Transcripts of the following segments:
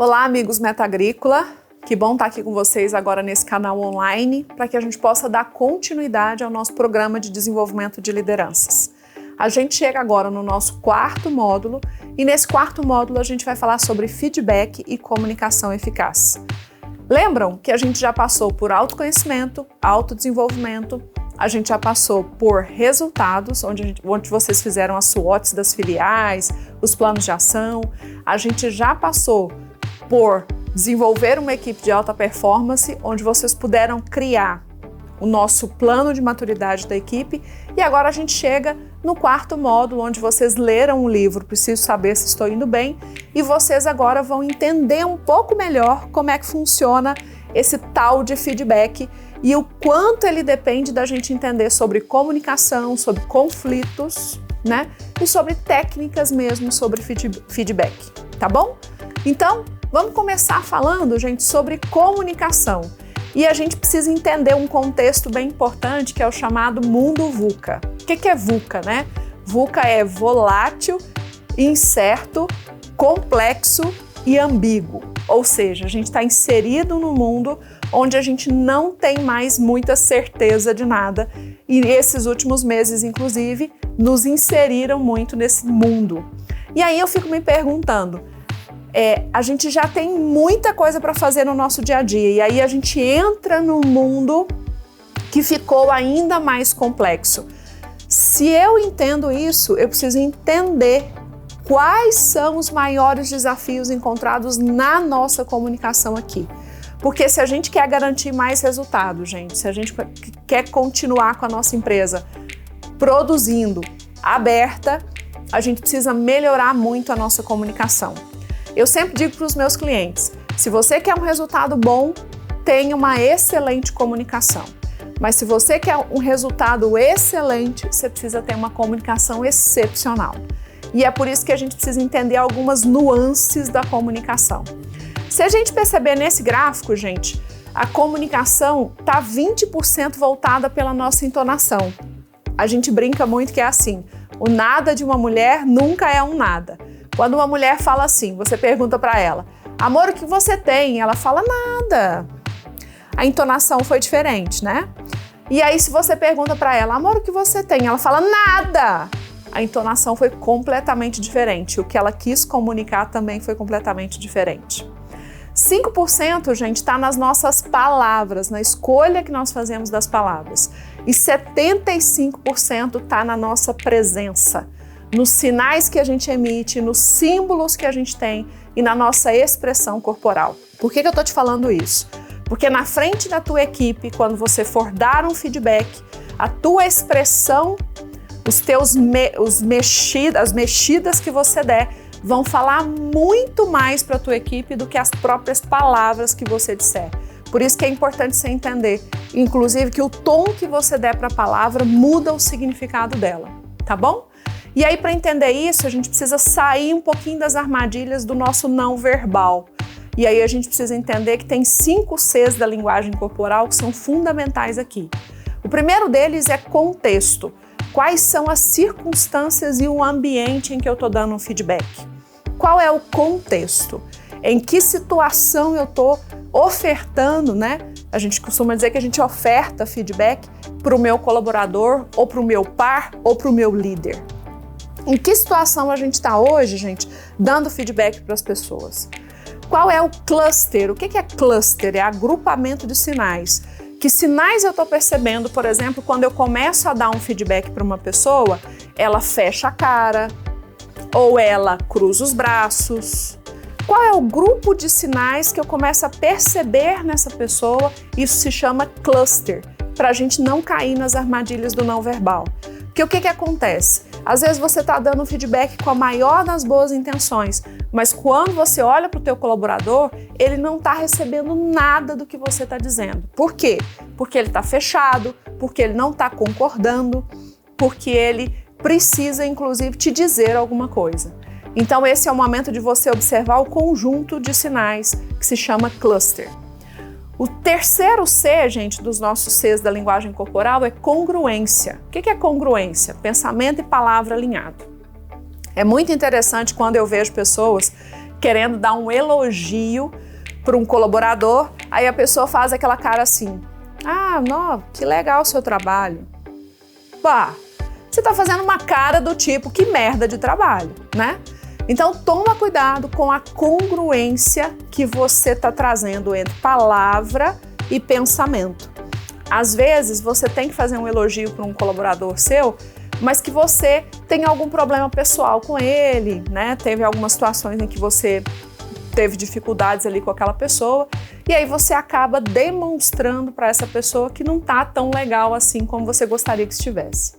Olá, amigos Meta Agrícola. Que bom estar aqui com vocês agora nesse canal online para que a gente possa dar continuidade ao nosso programa de desenvolvimento de lideranças. A gente chega agora no nosso quarto módulo e nesse quarto módulo a gente vai falar sobre feedback e comunicação eficaz. Lembram que a gente já passou por autoconhecimento, autodesenvolvimento, a gente já passou por resultados, onde vocês fizeram as SWOTs das filiais, os planos de ação, a gente já passou por desenvolver uma equipe de alta performance, onde vocês puderam criar o nosso plano de maturidade da equipe, e agora a gente chega no quarto módulo, onde vocês leram o livro Preciso Saber Se Estou Indo Bem, e vocês agora vão entender um pouco melhor como é que funciona esse tal de feedback e o quanto ele depende da gente entender sobre comunicação, sobre conflitos, né? E sobre técnicas mesmo sobre feedback, tá bom? Então, vamos começar falando, gente, sobre comunicação. E a gente precisa entender um contexto bem importante, que é o chamado mundo VUCA. O que é VUCA, né? VUCA é volátil, incerto, complexo e ambíguo. Ou seja, a gente está inserido num mundo onde a gente não tem mais muita certeza de nada. E esses últimos meses, inclusive, nos inseriram muito nesse mundo. E aí eu fico me perguntando, a gente já tem muita coisa para fazer no nosso dia a dia, e aí a gente entra num mundo que ficou ainda mais complexo. Se eu entendo isso, eu preciso entender quais são os maiores desafios encontrados na nossa comunicação aqui. Porque se a gente quer garantir mais resultado, gente, se a gente quer continuar com a nossa empresa produzindo, aberta, a gente precisa melhorar muito a nossa comunicação. Eu sempre digo para os meus clientes, se você quer um resultado bom, tenha uma excelente comunicação. Mas se você quer um resultado excelente, você precisa ter uma comunicação excepcional. E é por isso que a gente precisa entender algumas nuances da comunicação. Se a gente perceber nesse gráfico, gente, a comunicação está 20% voltada pela nossa entonação. A gente brinca muito que é assim, o nada de uma mulher nunca é um nada. Quando uma mulher fala assim, você pergunta para ela, amor, o que você tem? Ela fala nada. A entonação foi diferente, né? E aí se você pergunta para ela, amor, o que você tem? Ela fala nada. A entonação foi completamente diferente. O que ela quis comunicar também foi completamente diferente. 5%, gente, está nas nossas palavras, na escolha que nós fazemos das palavras. E 75% está na nossa presença, nos sinais que a gente emite, nos símbolos que a gente tem e na nossa expressão corporal. Por que eu estou te falando isso? Porque na frente da tua equipe, quando você for dar um feedback, a tua expressão, as mexidas que você der, vão falar muito mais para a tua equipe do que as próprias palavras que você disser. Por isso que é importante você entender, inclusive, que o tom que você der para a palavra muda o significado dela, tá bom? E aí, para entender isso, a gente precisa sair um pouquinho das armadilhas do nosso não verbal. E aí a gente precisa entender que tem 5 Cs da linguagem corporal que são fundamentais aqui. O primeiro deles é contexto. Quais são as circunstâncias e o ambiente em que eu estou dando um feedback? Qual é o contexto? Em que situação eu estou ofertando, né? A gente costuma dizer que a gente oferta feedback para o meu colaborador, ou para o meu par, ou para o meu líder. Em que situação a gente está hoje, gente, dando feedback para as pessoas? Qual é o cluster? O que é cluster? É agrupamento de sinais. Que sinais eu estou percebendo, por exemplo, quando eu começo a dar um feedback para uma pessoa, ela fecha a cara ou ela cruza os braços. Qual é o grupo de sinais que eu começo a perceber nessa pessoa? Isso se chama cluster, para a gente não cair nas armadilhas do não verbal. Porque o que acontece? Às vezes você está dando um feedback com a maior das boas intenções, mas quando você olha para o teu colaborador, ele não está recebendo nada do que você está dizendo. Por quê? Porque ele está fechado, porque ele não está concordando, porque ele precisa, inclusive, te dizer alguma coisa. Então esse é o momento de você observar o conjunto de sinais que se chama cluster. O terceiro C, gente, dos nossos Cs da linguagem corporal é congruência. O que é congruência? Pensamento e palavra alinhado. É muito interessante quando eu vejo pessoas querendo dar um elogio para um colaborador, aí a pessoa faz aquela cara assim, não, que legal o seu trabalho. Pá, você está fazendo uma cara do tipo, que merda de trabalho, né? Então toma cuidado com a congruência que você está trazendo entre palavra e pensamento. Às vezes você tem que fazer um elogio para um colaborador seu, mas que você tem algum problema pessoal com ele, né? Teve algumas situações em que você teve dificuldades ali com aquela pessoa, e aí você acaba demonstrando para essa pessoa que não tá tão legal assim como você gostaria que estivesse.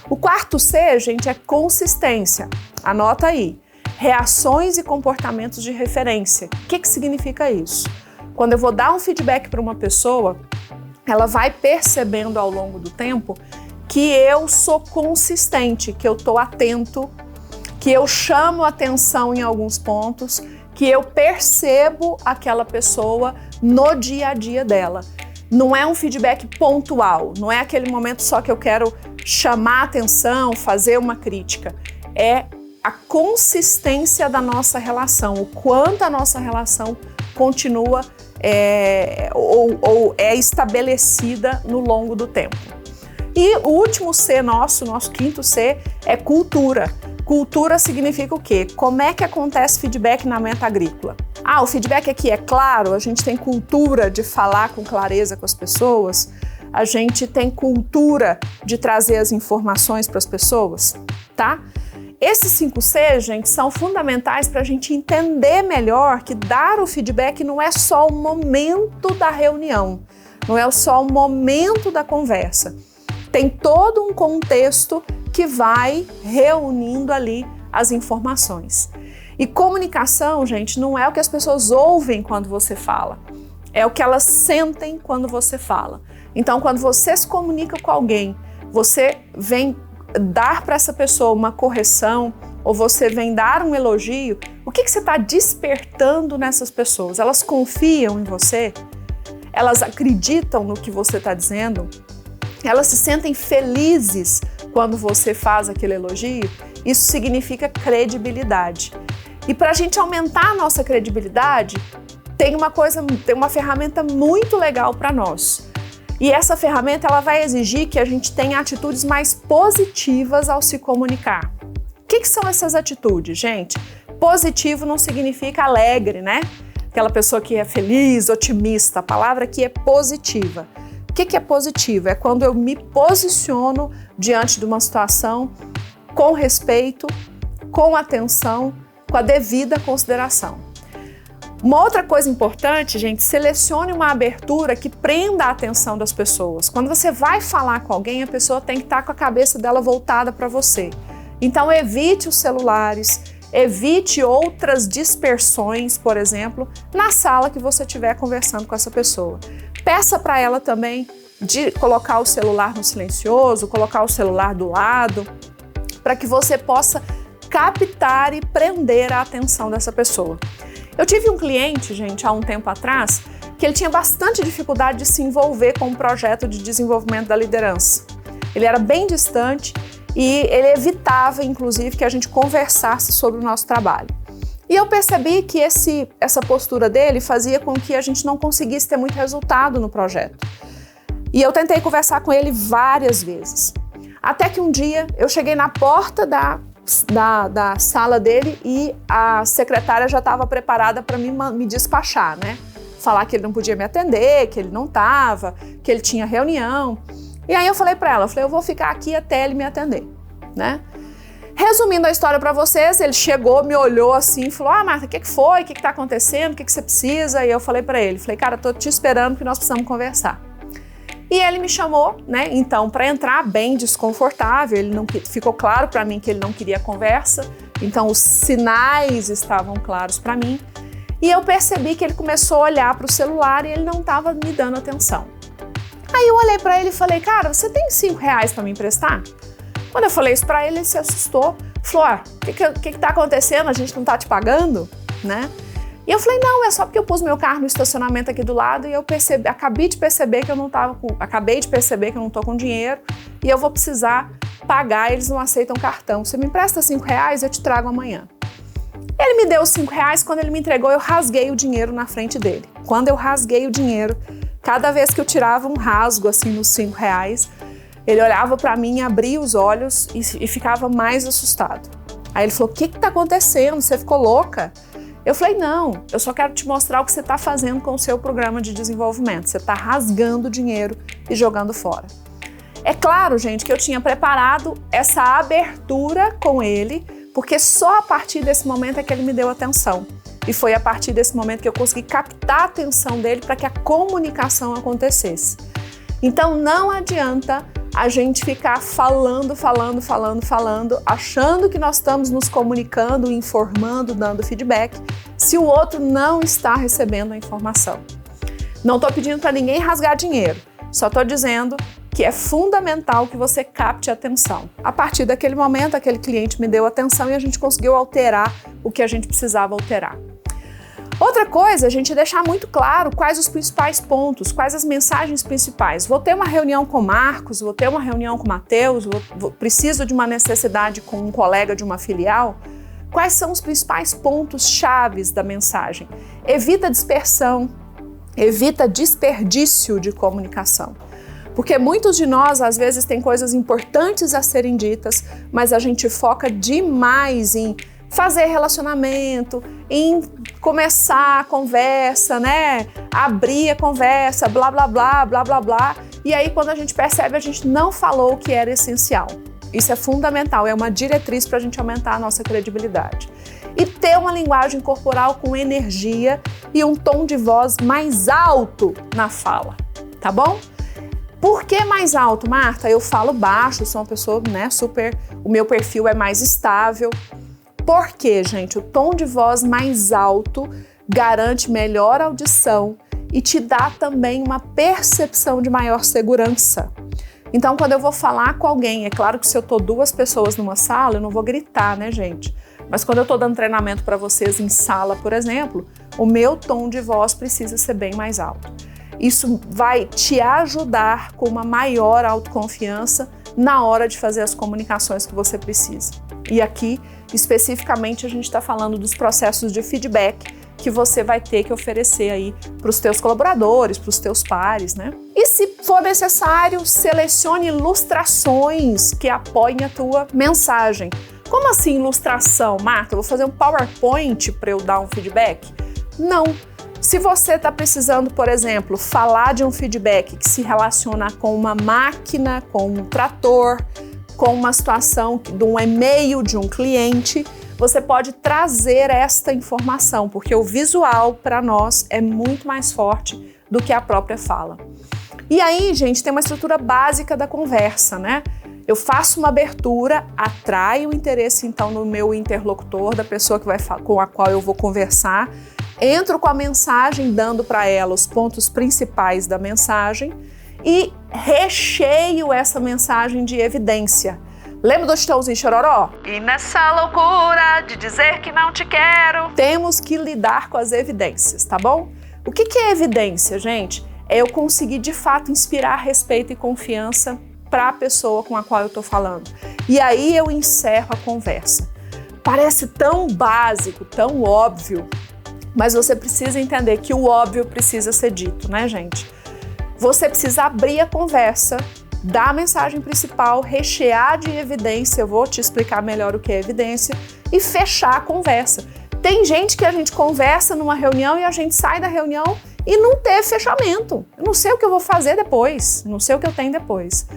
O quarto C, gente, é consistência. Anota aí. Reações e comportamentos de referência. O que significa isso? Quando eu vou dar um feedback para uma pessoa, ela vai percebendo ao longo do tempo que eu sou consistente, que eu estou atento, que eu chamo atenção em alguns pontos, que eu percebo aquela pessoa no dia a dia dela. Não é um feedback pontual, não é aquele momento só que eu quero chamar atenção, fazer uma crítica. É a consistência da nossa relação, o quanto a nossa relação continua ou é estabelecida no longo do tempo. E o último C nosso quinto C, é cultura. Cultura significa o quê? Como é que acontece feedback na meta agrícola? O feedback aqui é claro, a gente tem cultura de falar com clareza com as pessoas, a gente tem cultura de trazer as informações para as pessoas, tá? Esses 5C, gente, são fundamentais para a gente entender melhor que dar o feedback não é só o momento da reunião, não é só o momento da conversa. Tem todo um contexto que vai reunindo ali as informações. E comunicação, gente, não é o que as pessoas ouvem quando você fala, é o que elas sentem quando você fala. Então, quando você se comunica com alguém, você vem dar para essa pessoa uma correção ou você vem dar um elogio, o que você está despertando nessas pessoas? Elas confiam em você? Elas acreditam no que você está dizendo? Elas se sentem felizes quando você faz aquele elogio? Isso significa credibilidade. E para a gente aumentar a nossa credibilidade, tem uma ferramenta muito legal para nós. E essa ferramenta ela vai exigir que a gente tenha atitudes mais positivas ao se comunicar. O que são essas atitudes, gente? Positivo não significa alegre, né? Aquela pessoa que é feliz, otimista. A palavra aqui é positiva. O que é positivo? É quando eu me posiciono diante de uma situação com respeito, com atenção, com a devida consideração. Uma outra coisa importante, gente, selecione uma abertura que prenda a atenção das pessoas. Quando você vai falar com alguém, a pessoa tem que estar com a cabeça dela voltada para você. Então evite os celulares, evite outras dispersões, por exemplo, na sala que você estiver conversando com essa pessoa. Peça para ela também de colocar o celular no silencioso, colocar o celular do lado, para que você possa captar e prender a atenção dessa pessoa. Eu tive um cliente, gente, há um tempo atrás, que ele tinha bastante dificuldade de se envolver com um projeto de desenvolvimento da liderança. Ele era bem distante e ele evitava, inclusive, que a gente conversasse sobre o nosso trabalho. E eu percebi que essa postura dele fazia com que a gente não conseguisse ter muito resultado no projeto. E eu tentei conversar com ele várias vezes. Até que um dia eu cheguei na porta da sala dele e a secretária já estava preparada para me despachar, né? Falar que ele não podia me atender, que ele não estava, que ele tinha reunião. E aí eu falei para ela, eu vou ficar aqui até ele me atender, né? Resumindo a história para vocês, ele chegou, me olhou assim e falou, Marta, o que foi? O que está acontecendo? O que você precisa? E eu falei para ele, cara, tô te esperando porque nós precisamos conversar. E ele me chamou, né, então, para entrar bem desconfortável, ficou claro para mim que ele não queria conversa, então os sinais estavam claros para mim, e eu percebi que ele começou a olhar para o celular e ele não estava me dando atenção. Aí eu olhei para ele e falei, cara, você tem R$5 para me emprestar? Quando eu falei isso para ele, ele se assustou, falou, o que está acontecendo? A gente não está te pagando, né? E eu falei, não, é só porque eu pus meu carro no estacionamento aqui do lado e eu acabei de perceber que eu não estou com dinheiro e eu vou precisar pagar, eles não aceitam cartão. Você me empresta R$5, eu te trago amanhã. Ele me deu os R$5, quando ele me entregou, eu rasguei o dinheiro na frente dele. Quando eu rasguei o dinheiro, cada vez que eu tirava um rasgo assim nos R$5, ele olhava para mim, abria os olhos e ficava mais assustado. Aí ele falou: o que tá acontecendo? Você ficou louca? Eu falei: não, eu só quero te mostrar o que você está fazendo com o seu programa de desenvolvimento. Você está rasgando dinheiro e jogando fora. É claro, gente, que eu tinha preparado essa abertura com ele, porque só a partir desse momento é que ele me deu atenção. E foi a partir desse momento que eu consegui captar a atenção dele para que a comunicação acontecesse. Então não adianta a gente ficar falando, achando que nós estamos nos comunicando, informando, dando feedback, se o outro não está recebendo a informação. Não estou pedindo para ninguém rasgar dinheiro, só estou dizendo que é fundamental que você capte a atenção. A partir daquele momento, aquele cliente me deu atenção e a gente conseguiu alterar o que a gente precisava alterar. Outra coisa, a gente deixar muito claro quais os principais pontos, quais as mensagens principais. Vou ter uma reunião com o Marcos, vou ter uma reunião com o Matheus, preciso de uma necessidade com um colega de uma filial. Quais são os principais pontos chaves da mensagem? Evita dispersão, evita desperdício de comunicação. Porque muitos de nós, às vezes, tem coisas importantes a serem ditas, mas a gente foca demais em fazer relacionamento, em começar a conversa, né? Abrir a conversa, blá, blá, blá, blá, blá, blá. E aí, quando a gente percebe, a gente não falou o que era essencial. Isso é fundamental, é uma diretriz para a gente aumentar a nossa credibilidade. E ter uma linguagem corporal com energia e um tom de voz mais alto na fala, tá bom? Por que mais alto, Marta? Eu falo baixo, sou uma pessoa, né, o meu perfil é mais estável. Por quê, gente? O tom de voz mais alto garante melhor audição e te dá também uma percepção de maior segurança. Então, quando eu vou falar com alguém, é claro que se eu tô 2 pessoas numa sala, eu não vou gritar, né, gente? Mas quando eu tô dando treinamento para vocês em sala, por exemplo, o meu tom de voz precisa ser bem mais alto. Isso vai te ajudar com uma maior autoconfiança na hora de fazer as comunicações que você precisa. E aqui, especificamente, a gente está falando dos processos de feedback que você vai ter que oferecer aí para os teus colaboradores, para os teus pares, né? E se for necessário, selecione ilustrações que apoiem a tua mensagem. Como assim ilustração, Marta? Eu vou fazer um PowerPoint para eu dar um feedback? Não. Se você está precisando, por exemplo, falar de um feedback que se relaciona com uma máquina, com um trator, com uma situação de um e-mail de um cliente, você pode trazer esta informação, porque o visual para nós é muito mais forte do que a própria fala. E aí, gente, tem uma estrutura básica da conversa, né? Eu faço uma abertura, atraio o interesse então no meu interlocutor, da pessoa que com a qual eu vou conversar, entro com a mensagem dando para ela os pontos principais da mensagem e recheio essa mensagem de evidência. Lembra do Chitãozinho Chororó? E nessa loucura de dizer que não te quero, temos que lidar com as evidências, tá bom? O que é evidência, gente? É eu conseguir de fato inspirar respeito e confiança para a pessoa com a qual eu estou falando. E aí eu encerro a conversa. Parece tão básico, tão óbvio, mas você precisa entender que o óbvio precisa ser dito, né, gente? Você precisa abrir a conversa, dar a mensagem principal, rechear de evidência, eu vou te explicar melhor o que é evidência, e fechar a conversa. Tem gente que a gente conversa numa reunião e a gente sai da reunião e não teve fechamento. Eu não sei o que eu vou fazer depois, não sei o que eu tenho depois.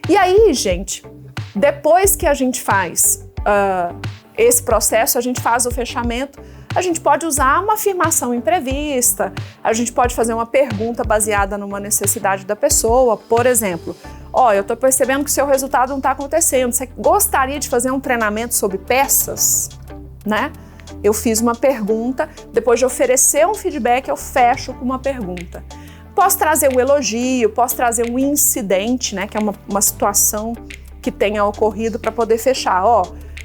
E aí, gente, depois que a gente faz esse processo, a gente faz o fechamento, a gente pode usar uma afirmação imprevista, a gente pode fazer uma pergunta baseada numa necessidade da pessoa, por exemplo, eu estou percebendo que o seu resultado não está acontecendo, você gostaria de fazer um treinamento sobre peças, né? Eu fiz uma pergunta, depois de oferecer um feedback, eu fecho com uma pergunta. Posso trazer um elogio, posso trazer um incidente, né, que é uma situação que tenha ocorrido para poder fechar,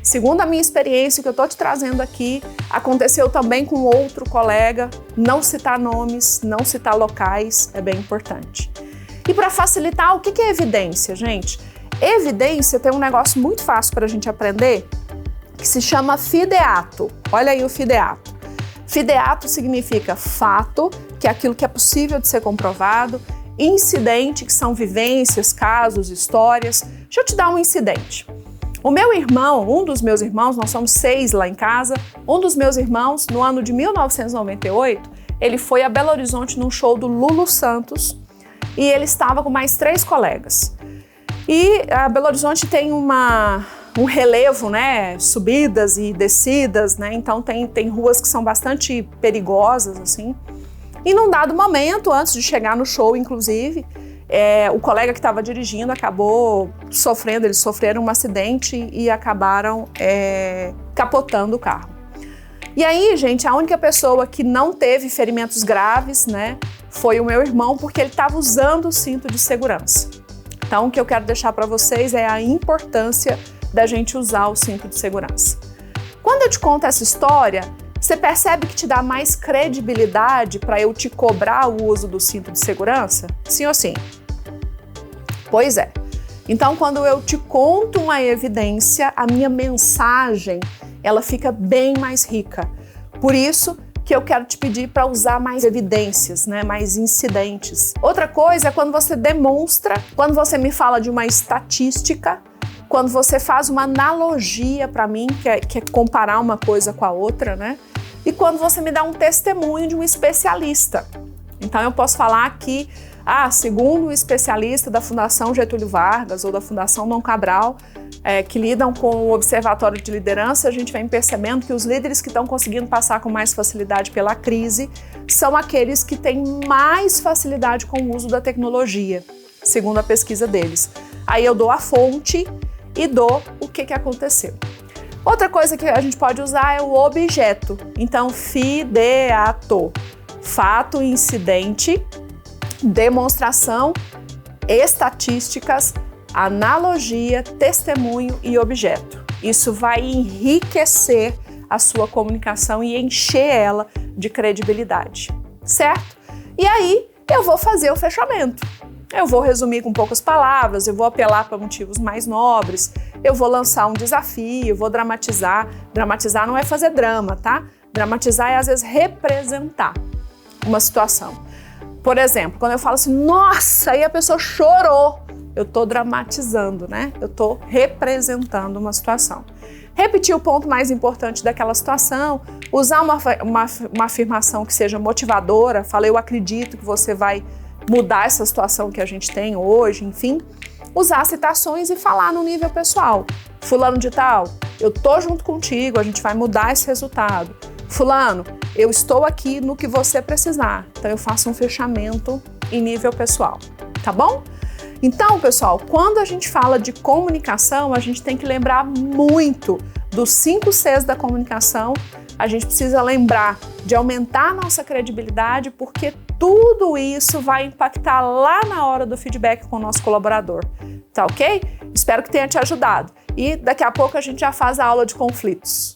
segundo a minha experiência que eu estou te trazendo aqui, aconteceu também com outro colega, não citar nomes, não citar locais, é bem importante. E para facilitar, o que é evidência, gente? Evidência tem um negócio muito fácil para a gente aprender, que se chama fideato. Olha aí o fideato. Fideato significa fato, que é aquilo que é possível de ser comprovado, incidente, que são vivências, casos, histórias. Deixa eu te dar um incidente. O meu irmão, um dos meus irmãos, nós somos 6 lá em casa, um dos meus irmãos, no ano de 1998, ele foi a Belo Horizonte num show do Lulu Santos e ele estava com mais 3 colegas. E a Belo Horizonte tem um relevo, né, subidas e descidas, né, então tem ruas que são bastante perigosas, assim. E num dado momento, antes de chegar no show, inclusive, o colega que estava dirigindo acabou sofrendo, eles sofreram um acidente e acabaram capotando o carro. E aí, gente, a única pessoa que não teve ferimentos graves, né, foi o meu irmão, porque ele estava usando o cinto de segurança. Então, o que eu quero deixar para vocês é a importância da gente usar o cinto de segurança. Quando eu te conto essa história, você percebe que te dá mais credibilidade para eu te cobrar o uso do cinto de segurança? Sim ou sim? Pois é. Então, quando eu te conto uma evidência, a minha mensagem, ela fica bem mais rica. Por isso que eu quero te pedir para usar mais evidências, né? Mais incidentes. Outra coisa é quando você demonstra, quando você me fala de uma estatística, quando você faz uma analogia para mim, que é comparar uma coisa com a outra, né? E quando você me dá um testemunho de um especialista. Então eu posso falar que, segundo o especialista da Fundação Getúlio Vargas ou da Fundação Dom Cabral, que lidam com o Observatório de Liderança, a gente vem percebendo que os líderes que estão conseguindo passar com mais facilidade pela crise são aqueles que têm mais facilidade com o uso da tecnologia, segundo a pesquisa deles. Aí eu dou a fonte e dou o que aconteceu. Outra coisa que a gente pode usar é o objeto. Então, fideato, fato, incidente, demonstração, estatísticas, analogia, testemunho e objeto. Isso vai enriquecer a sua comunicação e encher ela de credibilidade, certo? E aí eu vou fazer o fechamento. Eu vou resumir com poucas palavras, eu vou apelar para motivos mais nobres, eu vou lançar um desafio, vou dramatizar. Dramatizar não é fazer drama, tá? Dramatizar é, às vezes, representar uma situação. Por exemplo, quando eu falo assim, nossa, aí a pessoa chorou, eu estou dramatizando, né? Eu estou representando uma situação. Repetir o ponto mais importante daquela situação, usar uma afirmação que seja motivadora, eu acredito que você vai mudar essa situação que a gente tem hoje, enfim, usar citações e falar no nível pessoal. Fulano de tal, eu tô junto contigo, a gente vai mudar esse resultado. Fulano, eu estou aqui no que você precisar. Então eu faço um fechamento em nível pessoal, tá bom? Então, pessoal, quando a gente fala de comunicação, a gente tem que lembrar muito dos 5 Cs da comunicação. A gente precisa lembrar de aumentar a nossa credibilidade, porque tudo isso vai impactar lá na hora do feedback com o nosso colaborador. Tá ok? Espero que tenha te ajudado. E daqui a pouco a gente já faz a aula de conflitos.